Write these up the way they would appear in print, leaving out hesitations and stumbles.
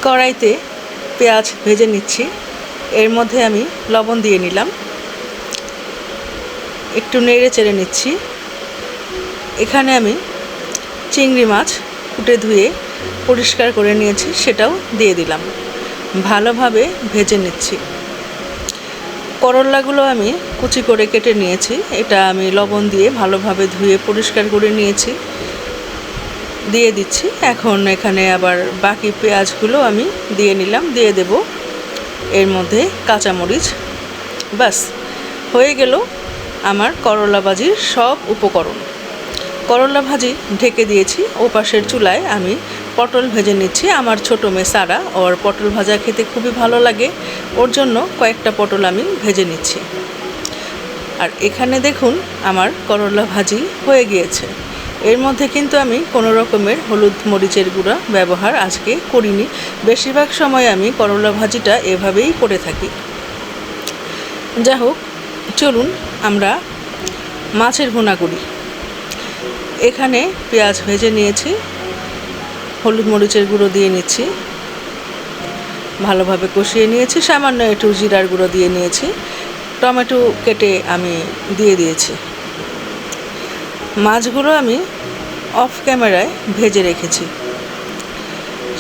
কড়াইতে পেঁয়াজ ভেজে নিচ্ছি। এর মধ্যে আমি লবণ দিয়ে নিলাম, একটু নেড়ে চেড়ে নিচ্ছি। এখানে আমি চিংড়ি মাছ কুটে ধুয়ে পরিষ্কার করে নিয়েছি, সেটাও দিয়ে দিলাম। ভালোভাবে ভেজে নিচ্ছি। করলাগুলো আমি কুচি করে কেটে নিয়েছি। এটা আমি লবণ দিয়ে ভালোভাবে ধুয়ে পরিষ্কার করে নিয়েছি, দিয়ে দিচ্ছি। এখন এখানে আবার বাকি পেঁয়াজগুলো আমি দিয়ে নিলাম, দিয়ে দেব এর মধ্যে কাঁচামরিচ। বাস হয়ে গেল আমার করলা ভাজির সব উপকরণ। করলা ভাজি ঢেকে দিয়েছি। ও পাশের চুলায় আমি পটল ভেজে নিচ্ছি। আমার ছোটো মেয়ে সারা, ওর পটল ভাজা খেতে খুবই ভালো লাগে, ওর জন্য কয়েকটা পটল আমি ভেজে নিচ্ছি। আর এখানে দেখুন আমার করলা ভাজি হয়ে গিয়েছে। এর মধ্যে কিন্তু আমি কোনো রকমের হলুদ মরিচের গুঁড়া ব্যবহার আজকে করিনি। বেশিরভাগ সময় আমি করলা ভাজিটা এভাবেই করে থাকি। যা হোক, চলুন আমরা মাছের ভুনা করি। এখানে পেঁয়াজ ভেজে নিয়েছি, হলুদ মরিচের গুঁড়ো দিয়ে নিচ্ছি, ভালোভাবে কষিয়ে নিয়েছি। সামান্য একটু জিরার গুঁড়ো দিয়ে নিয়েছি, টমেটো কেটে আমি দিয়ে দিয়েছি। মাছগুলো আমি অফ ক্যামেরায় ভেজে রেখেছি,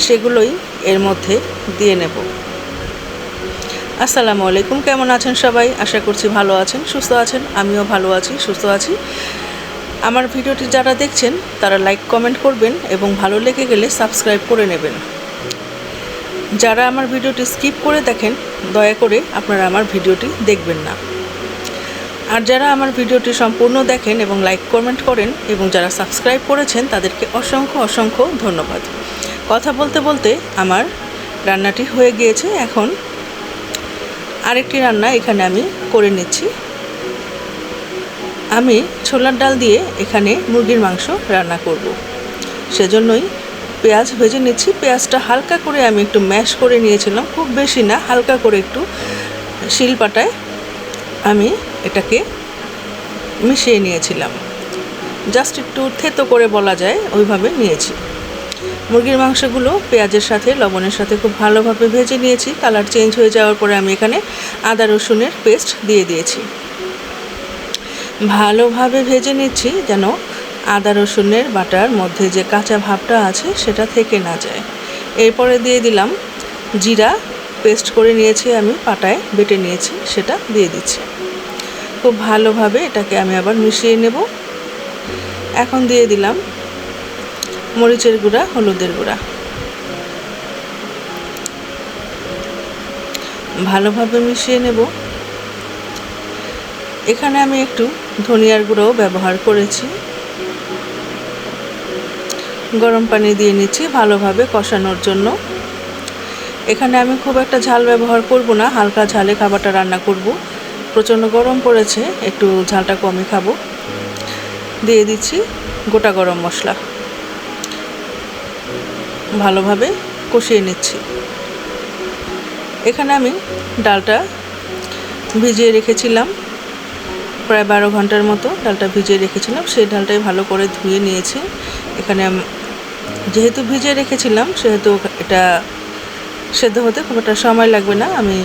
সেগুলোই এর মধ্যে দিয়ে নেব। আসসালামু আলাইকুম, কেমন আছেন সবাই? আশা করছি ভালো আছেন, সুস্থ আছেন। আমিও ভালো আছি, সুস্থ আছি। আমার ভিডিওটি যারা দেখছেন তারা লাইক কমেন্ট করবেন এবং ভালো লেগে গেলে সাবস্ক্রাইব করে নেবেন। যারা আমার ভিডিওটি স্কিপ করে দেখেন, দয়া করে আপনারা আমার ভিডিওটি দেখবেন না। আর যারা আমার ভিডিওটি সম্পূর্ণ দেখেন এবং লাইক কমেন্ট করেন এবং যারা সাবস্ক্রাইব করেছেন তাদেরকে অসংখ্য অসংখ্য ধন্যবাদ। কথা বলতে বলতে আমার রান্নাটি হয়ে গিয়েছে। এখন আরেকটি রান্না এখানে আমি করে নিচ্ছি। আমি ছোলার ডাল দিয়ে এখানে মুরগির মাংস রান্না করব, সেজন্যই পেঁয়াজ ভেজে নিচ্ছি। পেঁয়াজটা হালকা করে আমি একটু ম্যাশ করে নিয়েছিলাম, খুব বেশি না, হালকা করে একটু শিলপাটায় আমি এটাকে মিশিয়ে নিয়েছিলাম। জাস্ট একটু থেতো করে বলা যায়, ওইভাবে নিয়েছি। মুরগির মাংসগুলো পেঁয়াজের সাথে লবণের সাথে খুব ভালোভাবে ভেজে নিয়েছি। কালার চেঞ্জ হয়ে যাওয়ার পরে আমি এখানে আদা রসুনের পেস্ট দিয়ে দিয়েছি। ভালোভাবে ভেজে নিচ্ছি যেন আদা রসুনের বাটার মধ্যে যে কাঁচা ভাবটা আছে সেটা থেকে না যায়। এরপরে দিয়ে দিলাম জিরা, পেস্ট করে নিয়েছি আমি, পাটায় বেটে নিয়েছি, সেটা দিয়ে দিচ্ছি। খুব ভালোভাবে এটাকে আমি আবার মিশিয়ে নেব। এখন দিয়ে দিলাম মরিচের গুঁড়া, হলুদের গুঁড়া। ভালোভাবে মিশিয়ে নেব। এখানে আমি একটু ধনিয়ার গুঁড়োও ব্যবহার করেছি। গরম পানি দিয়ে নিচ্ছি ভালোভাবে কষানোর জন্য। এখানে আমি খুব একটা ঝাল ব্যবহার করব না, হালকা ঝালে খাবারটা রান্না করব। প্রচণ্ড গরম পড়েছে, একটু ঝালটা কমই খাবো। দিয়ে দিচ্ছি গোটা গরম মশলা। ভালোভাবে কষিয়ে নিচ্ছি। এখানে আমি ডালটা ভিজিয়ে রেখেছিলাম, প্রায় 12 ঘন্টার মতো ডালটা ভিজিয়ে রেখেছিলাম। সেই ডালটাই ভালো করে ধুয়ে নিয়েছি। এখানে যেহেতু ভিজিয়ে রেখেছিলাম সেহেতু এটা সেদ্ধ হতে খুব একটা সময় লাগবে না। আমি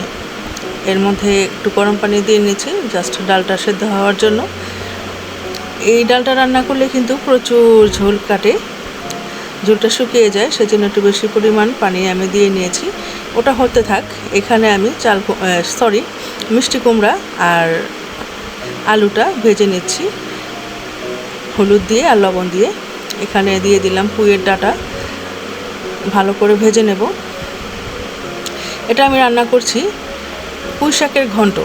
এর মধ্যে একটু গরম পানি দিয়ে নিয়েছি জাস্ট ডালটা সেদ্ধ হওয়ার জন্য। এই ডালটা রান্না করলে কিন্তু প্রচুর ঝোল কাটে, ঝোলটা শুকিয়ে যায়, সেজন্য একটু বেশি পরিমাণ পানি আমি দিয়ে নিয়েছি। ওটা হতে থাক। এখানে আমি মিষ্টি কুমড়া আর আলুটা ভেজে নিচ্ছি হলুদ দিয়ে আর লবণ দিয়ে। এখানে দিয়ে দিলাম পুঁইয়ের ডাঁটা, ভালো করে ভেজে নেব। এটা আমি রান্না করছি পুঁই শাকের ঘন্ট।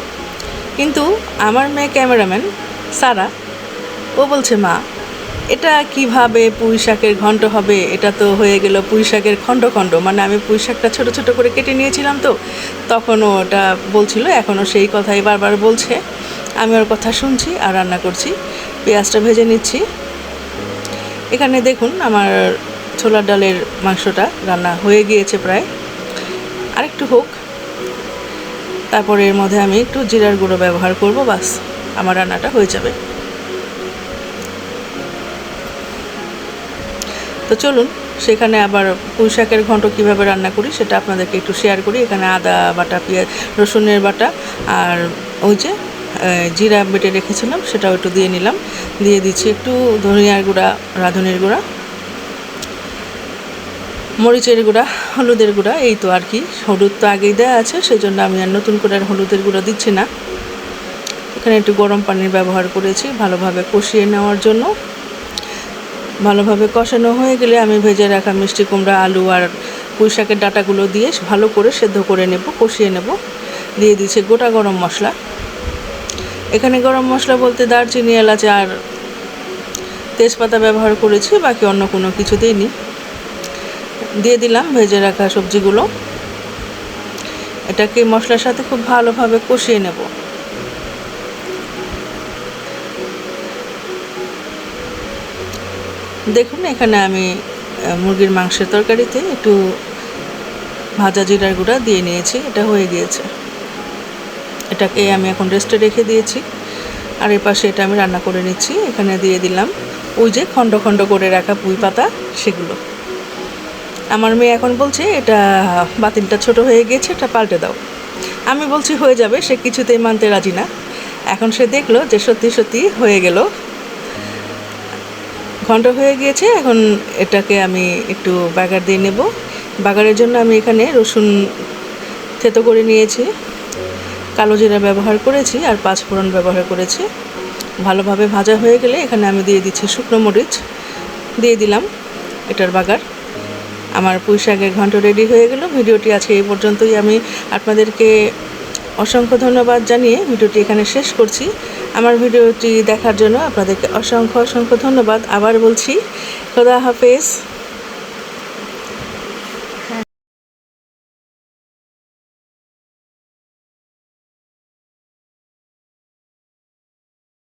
কিন্তু আমার মেয়ে ক্যামেরাম্যান সারা, ও বলছে, মা এটা কিভাবে পুঁই শাকের ঘন্ট হবে? এটা তো হয়ে গেল পুঁই শাকের খণ্ড খণ্ড। মানে আমি পুঁই শাকটা ছোটো ছোটো করে কেটে নিয়েছিলাম, তো তখনও ওটা বলছিল, এখনও সেই কথাই বারবার বলছে। আমি ওর কথা শুনছি আর রান্না করছি। পেঁয়াজটা ভেজে নিচ্ছি। এখানে দেখুন আমার ছোলার ডালের মাংসটা রান্না হয়ে গিয়েছে প্রায়, আরেকটু হোক। তারপরে এর মধ্যে আমি একটু জিরার গুঁড়ো ব্যবহার করব, বাস আমার রান্নাটা হয়ে যাবে। তো চলুন সেখানে আবার পুঁই শাকের ঘন্ট কীভাবে রান্না করি সেটা আপনাদেরকে একটু শেয়ার করি। এখানে আদা বাটা, পেঁয়াজ, রসুনের বাটা আর ওই যে জিরা বেটে রেখেছিলাম সেটাও একটু দিয়ে নিলাম। দিয়ে দিচ্ছি একটু ধনিয়ার গুঁড়া, রাঁধুনির গুঁড়া, মরিচের গুঁড়া, হলুদের গুঁড়া, এই তো আর কি। হলুদ তো আগেই দেওয়া আছে, সেজন্য আমি আর নতুন করে আর হলুদের গুঁড়া দিচ্ছি না। এখানে একটু গরম পানির ব্যবহার করেছি ভালোভাবে কষিয়ে নেওয়ার জন্য। ভালোভাবে কষানো হয়ে গেলে আমি ভেজে রাখা মিষ্টি কুমড়া, আলু আর পুঁই শাকের ডাঁটাগুলো দিয়ে ভালো করে সেদ্ধ করে নেব, কষিয়ে নেব। দিয়ে দিচ্ছি গোটা গরম মশলা। এখানে গরম মশলা বলতে দারচিনি, এলাচ আর তেজপাতা ব্যবহার করেছি, বাকি অন্য কোনো কিছু দিইনি। দিয়ে দিলাম ভেজে রাখা সবজিগুলো। এটাকে মশলার সাথে খুব ভালোভাবে কষিয়ে নেব। দেখুন এখানে আমি মুরগির মাংসের তরকারিতে একটু ভাজা জিরার গুঁড়া দিয়ে নিয়েছি, এটা হয়ে গিয়েছে। এটাকে আমি এখন রেস্টে রেখে দিয়েছি। আর এই পাশে এটা আমি রান্না করে নিচ্ছি। এখানে দিয়ে দিলাম ওই যে খণ্ড খণ্ড করে রাখা পুঁই পাতা, সেগুলো। আমার মেয়ে এখন বলছে এটা বাতিলটা ছোট হয়ে গিয়েছে, এটা পাল্টে দাও। আমি বলছি হয়ে যাবে, সে কিছুতেই মানতে রাজি না। এখন সে দেখলো যে সত্যি সত্যি হয়ে গেল, ঘন্ট হয়ে গিয়েছে। এখন এটাকে আমি একটু বাগার দিয়ে নেব। বাগারের জন্য আমি এখানে রসুন থেতো করে নিয়েছি, কালো জিরা ব্যবহার করেছি আর 5 ফোড়ন ব্যবহার করেছি। ভালোভাবে ভাজা হয়ে গেলে এখানে আমি দিয়ে দিচ্ছি শুকনো মরিচ, দিয়ে দিলাম এটার বাগার। আমার পুঁই শাকের ঘন্ট রেডি হয়ে গেল। ভিডিওটি আজকে এই পর্যন্তই। আমি আপনাদেরকে অসংখ্য ধন্যবাদ জানিয়ে ভিডিওটি এখানে শেষ করছি। আমার ভিডিওটি দেখার জন্য আপনাদেরকে অসংখ্য ধন্যবাদ। আবার বলছি খোদা হাফেজ।